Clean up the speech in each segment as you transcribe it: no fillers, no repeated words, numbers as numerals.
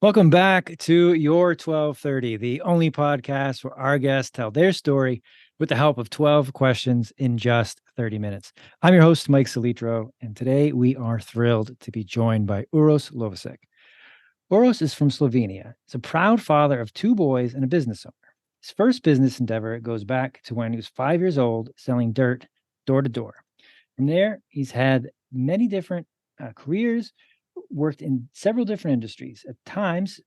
Welcome back to Your 1230, the only podcast where our guests tell their story with the help of 12 questions in just 30 minutes. I'm your host, Mike Salitro, and today we are thrilled to be joined by Uros Loviscek. Uros is from Slovenia. He's a proud father of two boys and a business owner. His first business endeavor goes back to when he was 5 years old, selling dirt door to door. From there, he's had many different careers, worked in several different industries. At times,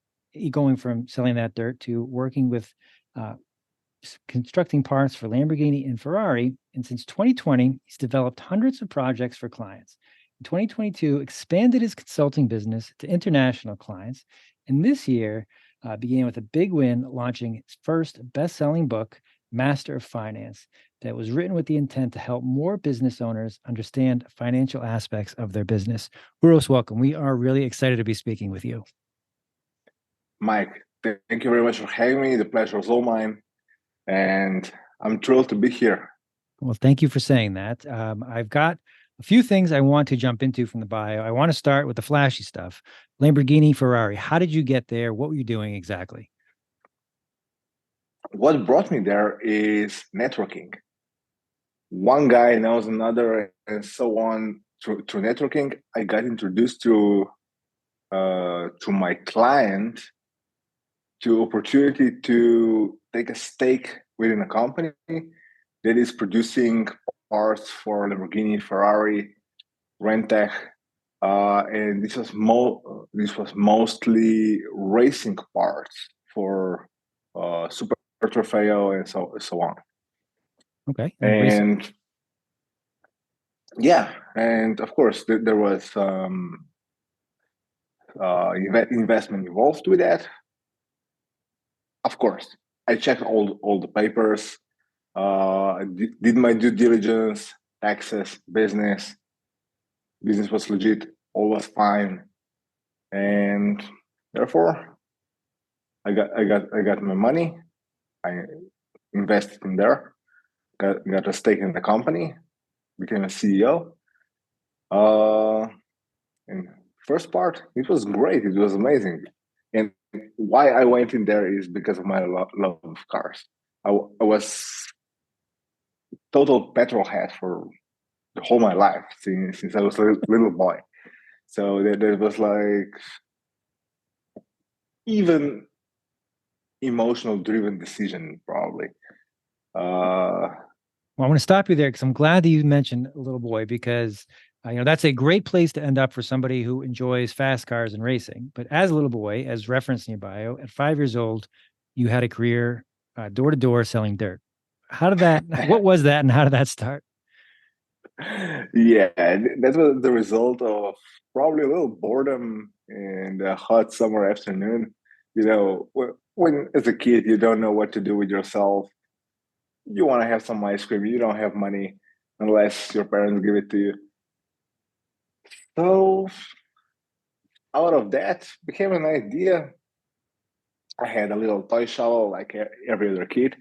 going from selling that dirt to working with uh, constructing parts for Lamborghini and Ferrari. And since 2020, he's developed hundreds of projects for clients. In 2022, expanded his consulting business to international clients. And this year began with a big win, launching his first best-selling book, Master of Finance, that was written with the intent to help more business owners understand financial aspects of their business. Uros, welcome. We are really excited to be speaking with you. Mike, thank you very much for having me. The pleasure is all mine. And I'm thrilled to be here. Well, thank you for saying that. I've got a few things I want to jump into from the bio. I want to start with the flashy stuff. Lamborghini, Ferrari. How did you get there? What were you doing exactly? What brought me there is networking. One guy knows another, and so on. Through networking, I got introduced to my client to opportunity to take a stake within a company that is producing parts for Lamborghini, Ferrari, Rentec, and this was mostly racing parts for Super Trofeo and so on. Okay. And yeah, and of course there was investment involved with that. Of course, I checked all the papers, did my due diligence, taxes, business. Business was legit, all was fine, and therefore, I got my money. I invested in there, got a stake in the company, became a CEO. And first part, it was great. It was amazing. And why I went in there is because of my love of cars. I was total petrol head for the whole my life since I was a little boy. So there was like even emotional driven decision probably. Well, I want to stop you there because I'm glad that you mentioned a little boy because that's a great place to end up for somebody who enjoys fast cars and racing. But as a little boy, as referenced in your bio, at 5 years old, you had a career door to door selling dirt. What was that and how did that start? Yeah, that was the result of probably a little boredom in the hot summer afternoon. When as a kid, you don't know what to do with yourself. You want to have some ice cream. You don't have money unless your parents give it to you. So out of that became an idea. I had a little toy shovel like every other kid.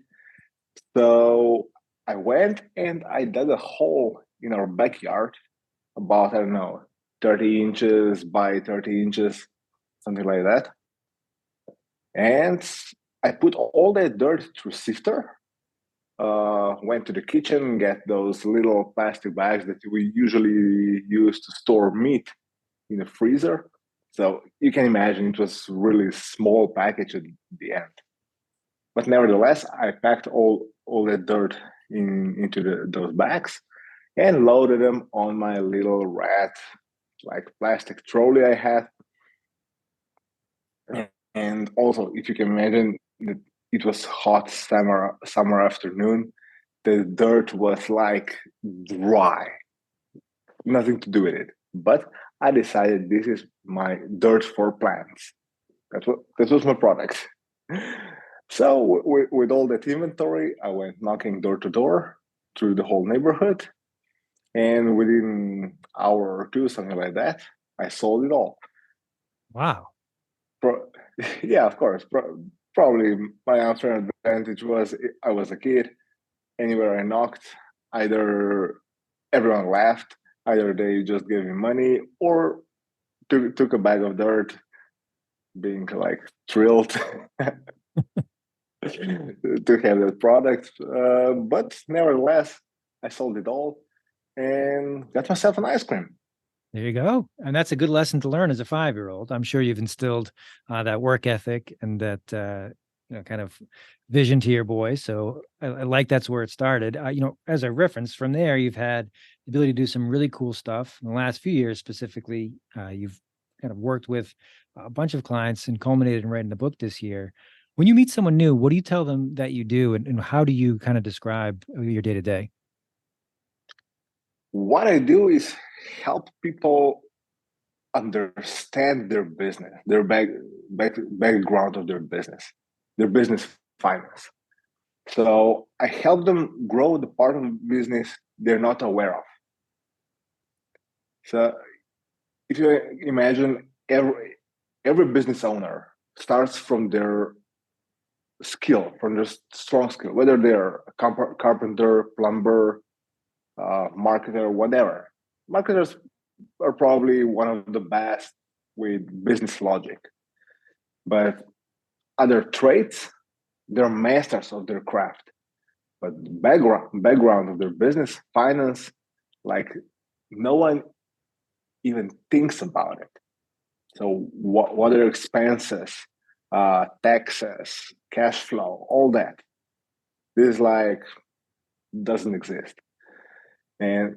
So I went and I dug a hole in our backyard about, I don't know, 30 inches by 30 inches, something like that. And I put all that dirt through sifter, went to the kitchen, get those little plastic bags that we usually use to store meat in the freezer. So you can imagine it was really small package at the end. But nevertheless, I packed all that dirt into those bags and loaded them on my little red, like plastic trolley I had. And also, if you can imagine, it was hot summer afternoon. The dirt was like dry, nothing to do with it. But I decided this is my dirt for plants. That was my product. So with all that inventory, I went knocking door to door through the whole neighborhood, and within hour or two, something like that, I sold it all. Wow. Yeah, of course. Probably my answer advantage was I was a kid. Anywhere I knocked, either everyone laughed, either they just gave me money or took a bag of dirt being like thrilled to have that product. But nevertheless, I sold it all and got myself an ice cream. There you go. And that's a good lesson to learn as a 5-year-old. I'm sure you've instilled that work ethic and that kind of vision to your boys. So I like that's where it started. As a reference from there, you've had the ability to do some really cool stuff in the last few years. Specifically, you've kind of worked with a bunch of clients and culminated in writing the book this year. When you meet someone new, what do you tell them that you do, and how do you kind of describe your day to day? What I do is help people understand their business, their background of their business finance. So I help them grow the part of the business they're not aware of. So if you imagine every business owner starts from their skill, from their strong skill, whether they're a carpenter, plumber, marketer, whatever. Marketers are probably one of the best with business logic, but other traits, they're masters of their craft. But background of their business, finance, like no one even thinks about it. So what are expenses, taxes, cash flow, all that? This like doesn't exist. And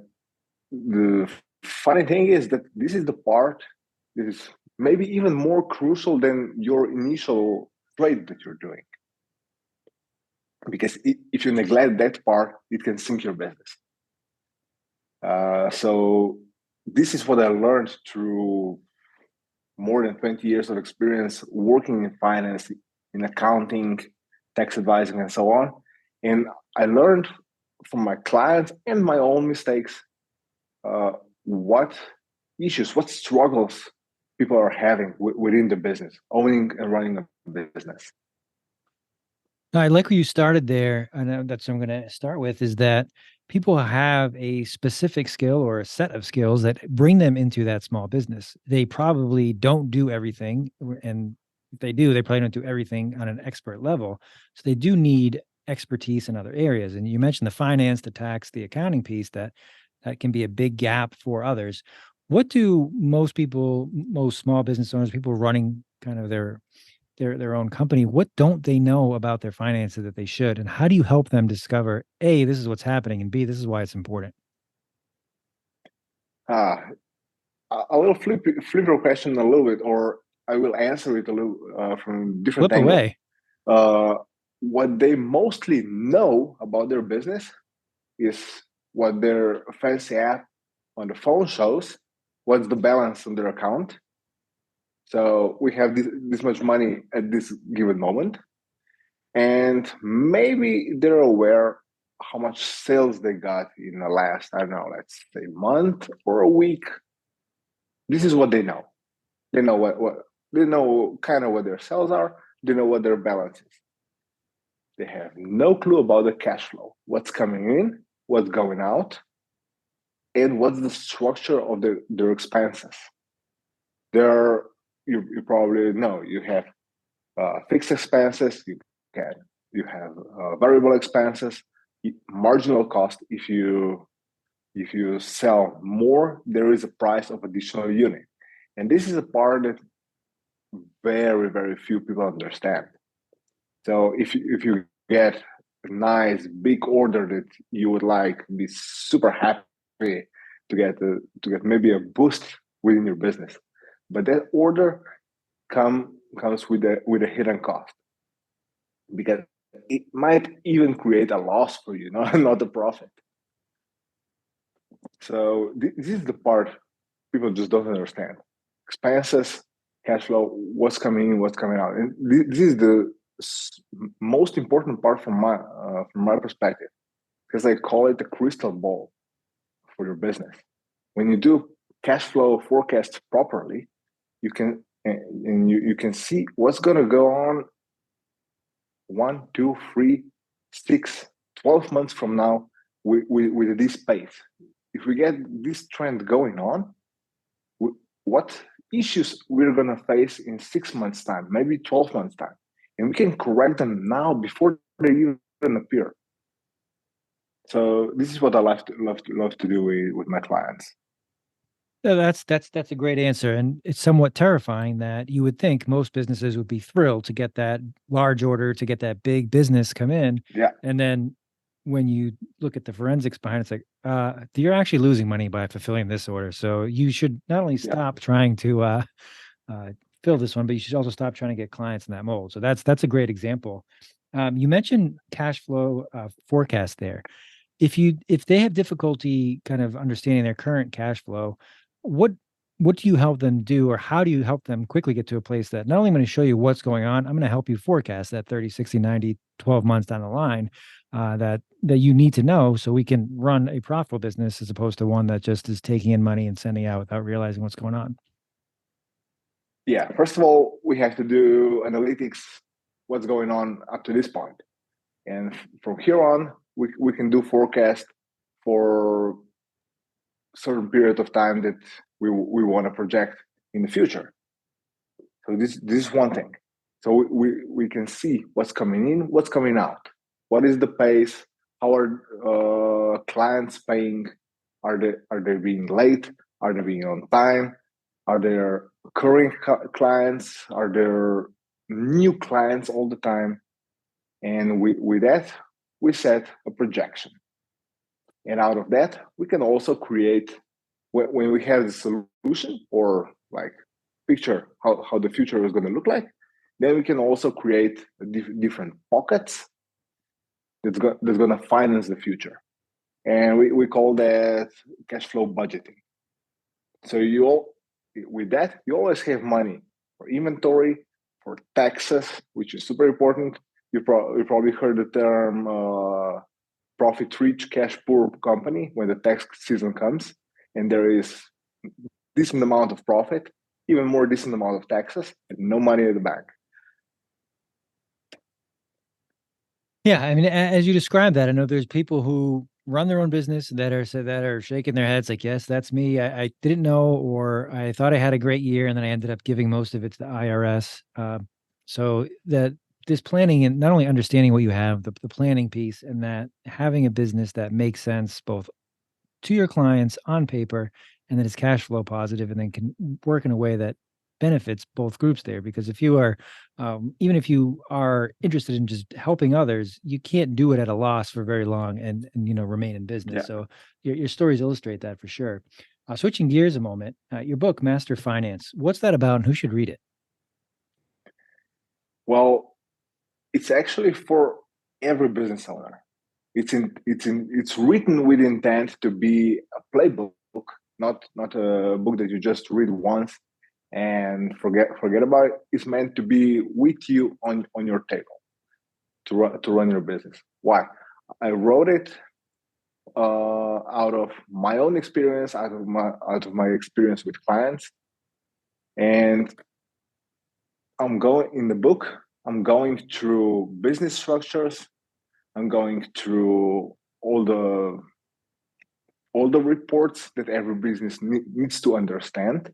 the funny thing is that this is the part that is maybe even more crucial than your initial trade that you're doing. Because if you neglect that part, it can sink your business. So this is what I learned through more than 20 years of experience working in finance, in accounting, tax advising, and so on. And I learned from my clients and my own mistakes what issues, what struggles people are having within the business, owning and running a business. I like where you started there, and that's what I'm going to start with, is that people have a specific skill or a set of skills that bring them into that small business. They probably don't do everything, and if they do, they probably don't do everything on an expert level. So they do need expertise in other areas. And you mentioned the finance, the tax, the accounting piece that can be a big gap for others. What do most people, most small business owners, people running kind of their own company, what don't they know about their finances that they should? And how do you help them discover, A, this is what's happening, and B, this is why it's important? I will flip your question a little bit, or I will answer it a little from different Flip angle. away. What they mostly know about their business is what their fancy app on the phone shows, what's the balance on their account. So we have this much money at this given moment. And maybe they're aware how much sales they got in the last, I don't know, let's say month or a week. This is what they know. They know what they know kind of what their sales are. They know what their balance is. They have no clue about the cash flow, what's coming in, what's going out, and what's the structure of their expenses. You probably know you have fixed expenses, you have variable expenses, marginal cost. If you sell more, there is a price of additional unit, and this is a part that very, very few people understand. So if you get a nice big order that you would like, be super happy to get maybe a boost within your business, but that order comes with a hidden cost, because it might even create a loss for you, not a profit. So this is the part people just don't understand: expenses, cash flow, what's coming in, what's coming out, and this is the most important part from my perspective, because I call it the crystal ball for your business. When you do cash flow forecasts properly, you can you can see what's going to go on 1, 2, 3, 6, 12 months from now with this pace. If we get this trend going on, what issues we're going to face in 6 months' time, maybe 12 months' time. And we can correct them now before they even appear. So this is what I love to do with my clients. No, that's a great answer, and it's somewhat terrifying that you would think most businesses would be thrilled to get that large order, to get that big business come in. Yeah. And then when you look at the forensics behind it, it's like, you're actually losing money by fulfilling this order. So you should not only stop trying to fill this one, but you should also stop trying to get clients in that mold. So that's a great example. You mentioned cash flow forecast there. If they have difficulty kind of understanding their current cash flow, what do you help them do, or how do you help them quickly get to a place that not only I'm going to show you what's going on, I'm going to help you forecast that 30, 60, 90, 12 months down the line, that you need to know so we can run a profitable business as opposed to one that just is taking in money and sending out without realizing what's going on? Yeah, first of all, we have to do analytics, what's going on up to this point. And from here on, we can do forecast for certain period of time that we want to project in the future. So this is one thing. So we can see what's coming in, what's coming out, what is the pace, how are clients paying, are they being late, are they being on time, are there recurring clients, are there new clients all the time, and with that we set a projection. And out of that, we can also create, when we have the solution or like picture how the future is going to look like, then we can also create different pockets that's going to finance the future. And we call that cash flow budgeting. So with that, you always have money for inventory, for taxes, which is super important. You probably heard the term profit rich, cash poor company when the tax season comes, and there is decent amount of profit, even more decent amount of taxes, and no money in the bank. Yeah, I mean, as you described that, I know there's people who run their own business that are shaking their heads like, yes, that's me. I didn't know, or I thought I had a great year, and then I ended up giving most of it to the IRS. So that this planning and not only understanding what you have, the planning piece, and that having a business that makes sense both to your clients on paper, and that is cash flow positive, and then can work in a way that benefits both groups there. Because if you are, even if you are interested in just helping others, you can't do it at a loss for very long and remain in business. Yeah. So your stories illustrate that for sure. Switching gears a moment, your book Master Finance, what's that about, and who should read it? Well, it's actually for every business owner. It's written with intent to be a playbook, not a book that you just read once and forget about it. It's meant to be with you on your table to run your business. Why? I wrote it out of my own experience, out of my experience with clients, and I'm going through business structures. I'm going through all the reports that every business needs to understand,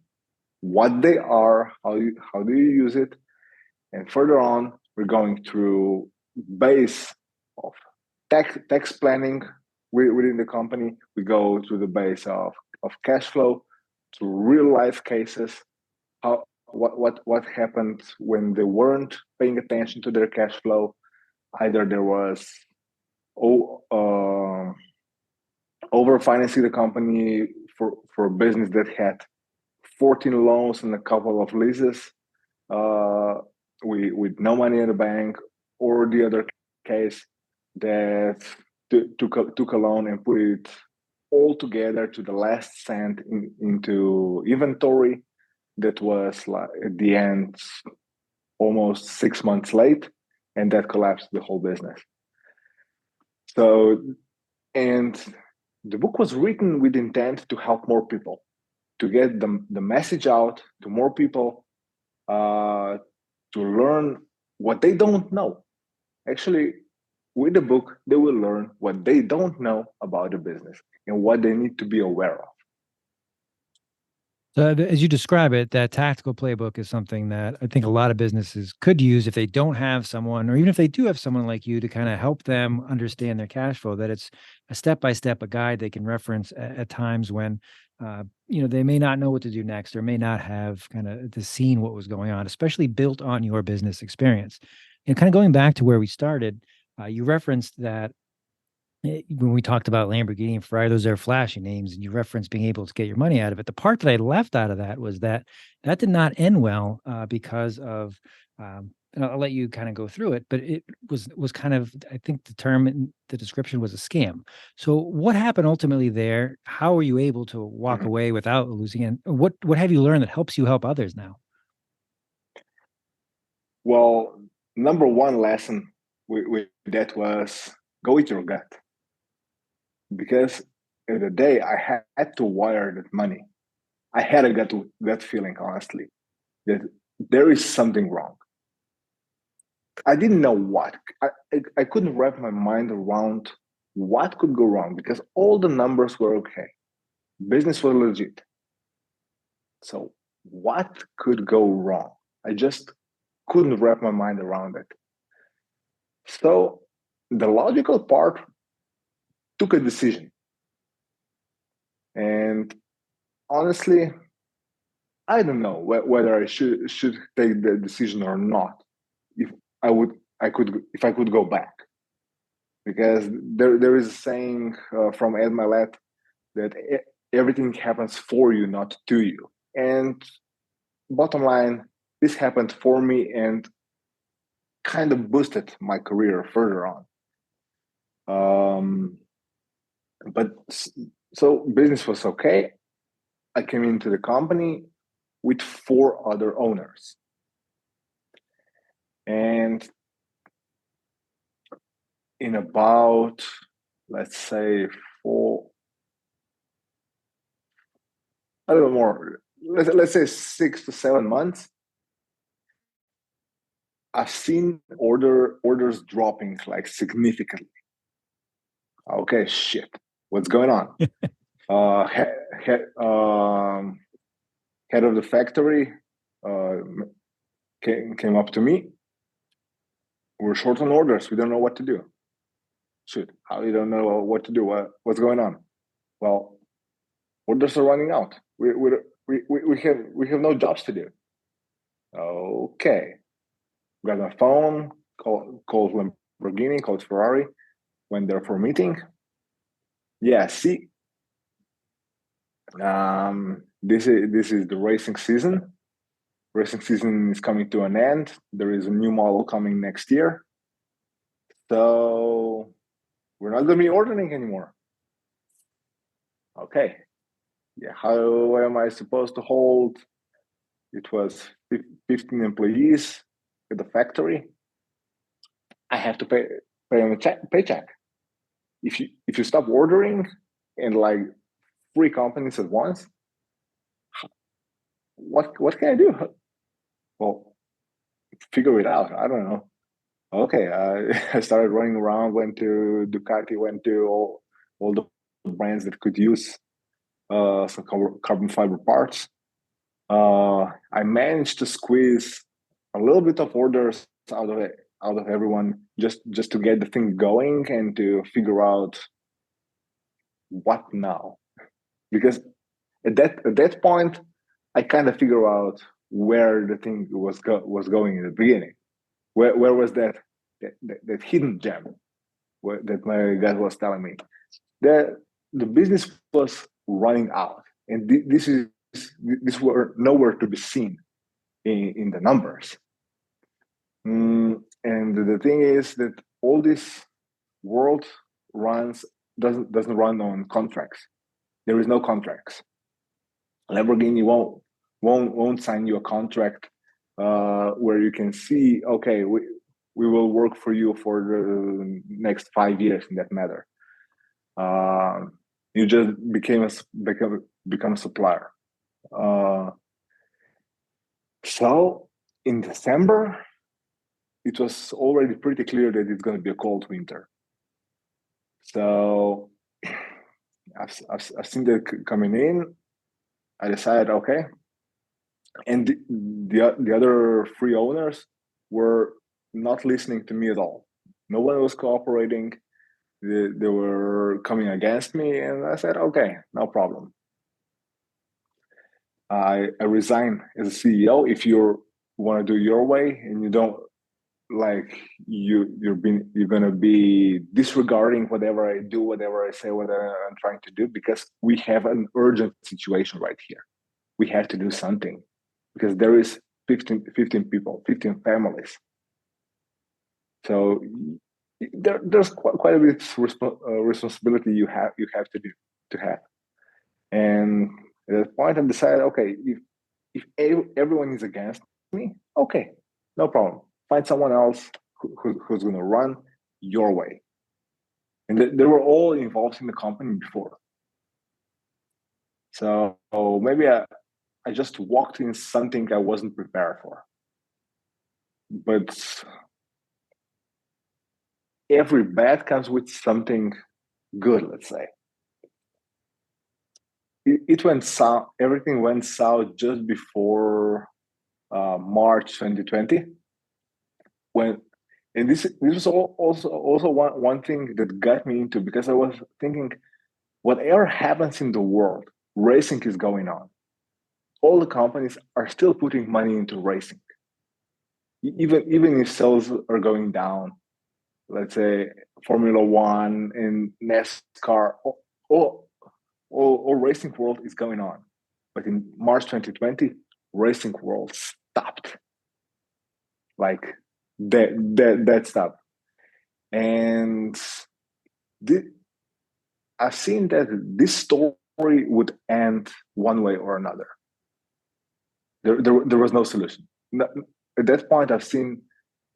what they are, how do you use it, and further on, we're going through base of tax planning within the company. We go through the base of cash flow, to real life cases, what happened when they weren't paying attention to their cash flow. Either there was over financing the company for a business that had 14 loans and a couple of leases, with no money in the bank, or the other case that took a loan and put it all together to the last cent into inventory that was, like, at the end, almost 6 months late, and that collapsed the whole business. So, and the book was written with intent to help more people, to get the message out to more people, to learn what they don't know. Actually, with the book, they will learn what they don't know about the business and what they need to be aware of. So as you describe it, that tactical playbook is something that I think a lot of businesses could use if they don't have someone, or even if they do have someone like you to kind of help them understand their cash flow, that it's a step-by-step, a guide they can reference at times when, they may not know what to do next or may not have kind of seen what was going on, especially built on your business experience. And kind of going back to where we started, you referenced that when we talked about Lamborghini and Ferrari, those are flashy names, and you referenced being able to get your money out of it. The part that I left out of that was that that did not end well because of. And I'll let you kind of go through it, but it was kind of, I think the term in the description was a scam. So what happened ultimately there? How were you able to walk Mhm. away without losing? And what have you learned that helps you help others now? Well, number one lesson with that was go with your gut, because in the day I had to wire that money. I had a gut feeling, honestly, that there is something wrong. I didn't know what. I couldn't wrap my mind around what could go wrong because all the numbers were okay. Business was legit. So what could go wrong? I just couldn't wrap my mind around it. So the logical part took a decision. And honestly, I don't know whether I should take the decision or not. If if I could go back, because there is a saying from Ed Milet that everything happens for you, not to you. And bottom line, this happened for me and kind of boosted my career further on. Um, but so business was okay. I came into the company with four other owners. And in about, let's say, a little more, let's say 6 to 7 months, I've seen orders dropping like significantly. Okay, shit, what's going on? Uh, head of the factory uh, came up to me. We're short on orders. We don't know what to do. Shoot, how you don't know what to do? What's going on? Well, orders are running out. We have no jobs to do. Okay, got my phone, called Lamborghini, called Ferrari, went there for a meeting. Yeah, see, this is the racing season. Racing season is coming to an end. There is a new model coming next year. So we're not going to be ordering anymore. Okay. Yeah. How am I supposed to hold? It was 15 employees at the factory. I have to pay them a paycheck. If you stop ordering and like 3 companies at once, what can I do? Well, figure it out. I don't know. Okay, I started running around, went to Ducati, went to all the brands that could use some carbon fiber parts. I managed to squeeze a little bit of orders out of everyone just to get the thing going and to figure out what now. Because at that point, I kind of figure out where the thing was going in the beginning. Where was that hidden gem that my guy was telling me? The business was running out, and this were nowhere to be seen in the numbers. And the thing is that all this world runs doesn't run on contracts. There is no contracts. Lamborghini won't sign you a contract where you can see, okay, we will work for you for the next 5 years in that matter. You just become a supplier. So in December, it was already pretty clear that it's going to be a cold winter. So I've seen that coming in. I decided, okay. And the other three owners were not listening to me at all. No one was cooperating. They were coming against me, and I said, okay, no problem. I resign as a CEO. If you want to do your way and you don't like, you're gonna be disregarding whatever I do, whatever I say, whatever I'm trying to do, because we have an urgent situation right here. We have to do something because there is 15 people, 15 families. So there's quite a bit of responsibility you have to have. And at that point, I decided, okay, if everyone is against me, okay, no problem. Find someone else who's going to run your way. And they were all involved in the company before. So maybe I just walked in something I wasn't prepared for. But every bad comes with something good, let's say. It went south. Everything went south just before March 2020. And this was also one thing that got me into, because I was thinking, whatever happens in the world, racing is going on. All the companies are still putting money into racing, even if sales are going down. Let's say Formula One and NASCAR, all racing world is going on. But in March 2020, racing world stopped. Like that stopped. And I've seen that this story would end one way or another. There was no solution. At that point, I've seen,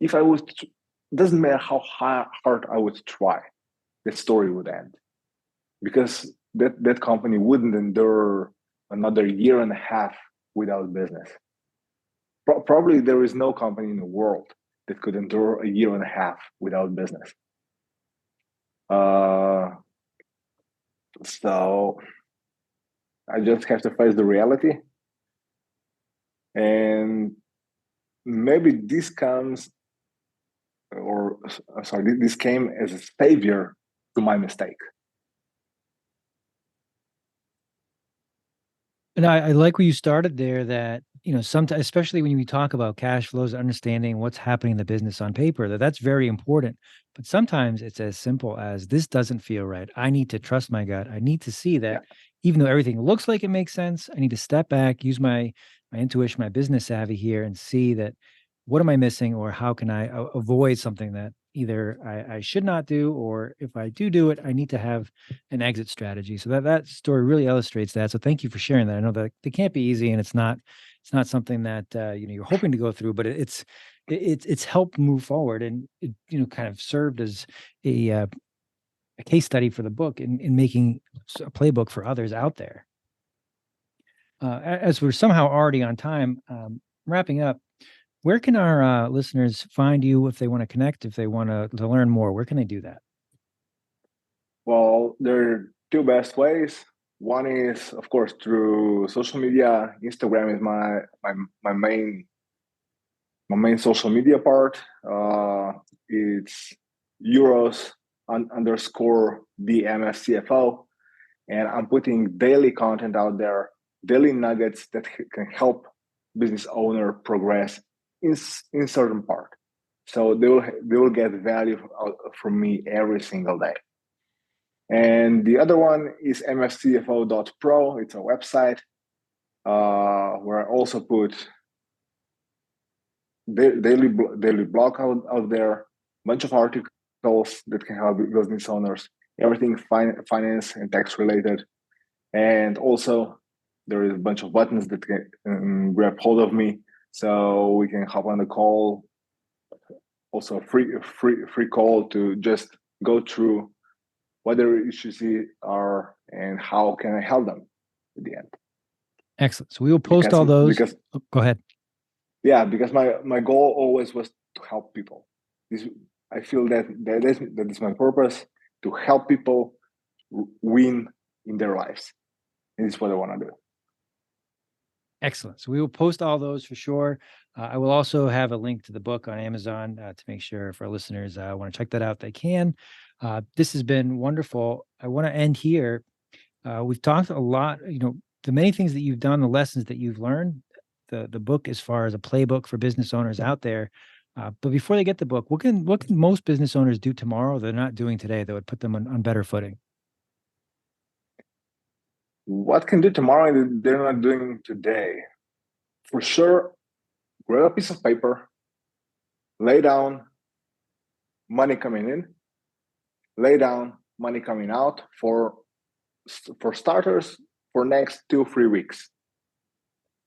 if I would, doesn't matter how hard I would try, the story would end. Because that company wouldn't endure another year and a half without business. Probably there is no company in the world that could endure a year and a half without business. So I just have to face the reality. And maybe this comes, this came as a savior to my mistake. And I like where you started there, that, sometimes, especially when we talk about cash flows, understanding what's happening in the business on paper, that's very important. But sometimes it's as simple as, this doesn't feel right. I need to trust my gut. I need to see that even though everything looks like it makes sense, I need to step back, use my intuition, my business savvy here, and see that, what am I missing, or how can I avoid something that either I should not do, or if I do it, I need to have an exit strategy. So that story really illustrates that. So thank you for sharing that. I know that it can't be easy, and it's not something that you're hoping to go through, but it's helped move forward, and it kind of served as a case study for the book in making a playbook for others out there. As we're somehow already on time, wrapping up, where can our listeners find you if they want to connect, if they want to learn more? Where can they do that? Well, there are two best ways. One is, of course, through social media. Instagram is my main social media part. It's Uros _ DMFCFO, and I'm putting daily content out there, daily nuggets that can help business owner progress in certain part. So they will get value from me every single day. And the other one is mfcfo.pro. It's a website where I also put daily blog out there, bunch of articles that can help business owners, everything finance and tax related. And also there is a bunch of buttons that can grab hold of me, so we can hop on the call. Also free call to just go through what their issues are and how can I help them at the end. Excellent. So we will post all those. Go ahead. Yeah, because my goal always was to help people. I feel that is my purpose, to help people win in their lives. And it's what I want to do. Excellent. So we will post all those for sure. I will also have a link to the book on Amazon to make sure if our listeners want to check that out, they can. This has been wonderful. I want to end here. We've talked a lot, the many things that you've done, the lessons that you've learned, the book as far as a playbook for business owners out there. But before they get the book, what can most business owners do tomorrow they're not doing today that would put them on better footing? What can do tomorrow that they're not doing today? For sure, grab a piece of paper, lay down money coming in, lay down money coming out for starters for next 2-3 weeks.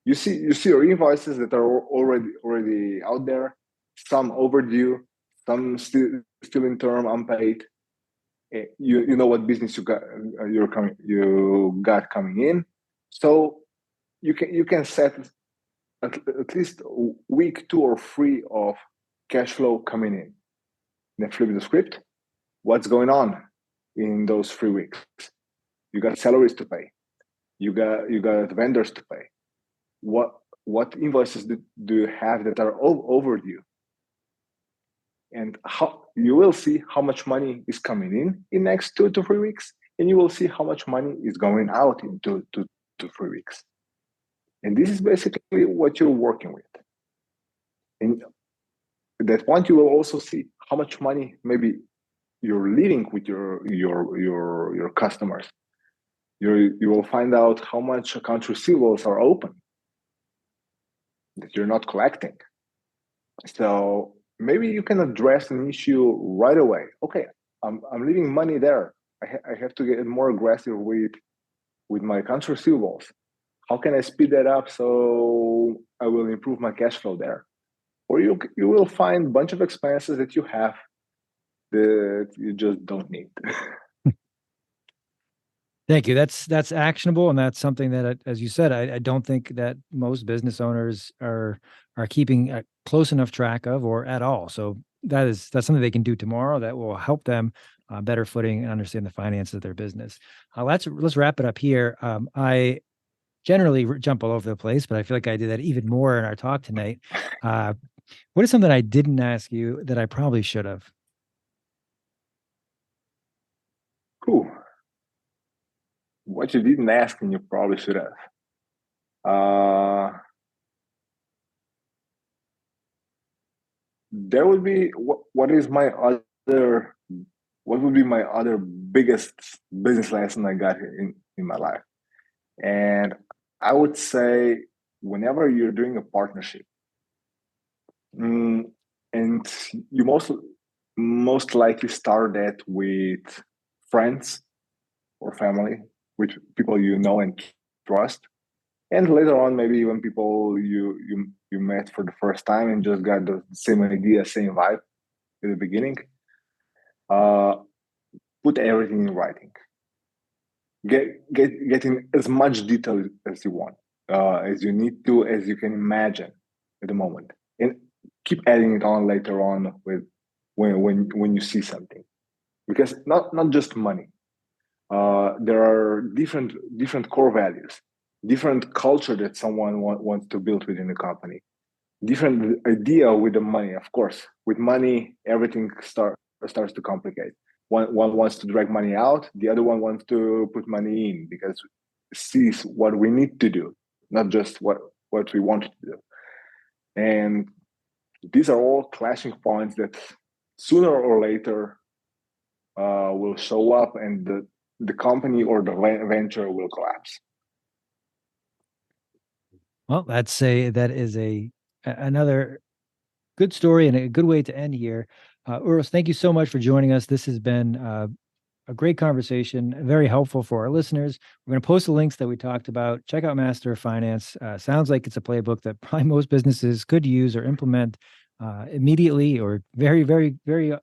You see your invoices that are already out there, some overdue, some still in term, unpaid. You know what business you got coming in, so you can set at least a week, 2 or 3 of cash flow coming in. Then flip the script. What's going on in those 3 weeks? You got salaries to pay. You got vendors to pay. What invoices do you have that are overdue? And how you will see how much money is coming in next 2 to 3 weeks, and you will see how much money is going out in 2 to 3 weeks. And this is basically what you're working with. And at that point, you will also see how much money maybe you're leaving with your customers. You will find out how much accounts receivables are open that you're not collecting. So maybe you can address an issue right away. Okay, I'm leaving money there. I have to get more aggressive with my accounts receivables. How can I speed that up so I will improve my cash flow there? Or you will find a bunch of expenses that you have that you just don't need. Thank you. That's actionable, and that's something that, as you said, I don't think that most business owners are keeping a close enough track of, or at all. So that's something they can do tomorrow that will help them better footing and understand the finances of their business. Let's wrap it up here. I generally jump all over the place, but I feel like I did that even more in our talk tonight. What is something I didn't ask you that I probably should have? Cool. What you didn't ask and you probably should have. There would be what would be my other biggest business lesson I got in my life? And I would say whenever you're doing a partnership, and you most likely start that with friends or family, with people you know and trust, and later on maybe even people you met for the first time and just got the same idea, same vibe at the beginning. Put everything in writing. Get in as much detail as you want, as you need to, as you can imagine at the moment, and keep adding it on later on with when you see something, because not just money. There are different core values, different culture that someone wants to build within the company, different idea with the money. Of course, with money, everything starts to complicate. One wants to drag money out, the other one wants to put money in because sees what we need to do, not just what we want to do. And these are all clashing points that sooner or later will show up, and the company or the venture will collapse. Well, that is another good story and a good way to end here. Uros, thank you so much for joining us. This has been a great conversation, very helpful for our listeners. We're going to post the links that we talked about. Check out Master of Finance. Sounds like it's a playbook that probably most businesses could use or implement immediately or very, very, very,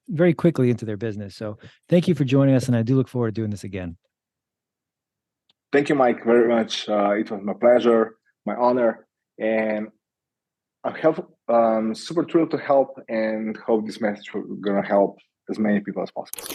very quickly into their business. So thank you for joining us, and I do look forward to doing this again. Thank you, Mike, very much. It was my pleasure, my honor, and I'm super thrilled to help, and hope this message is going to help as many people as possible.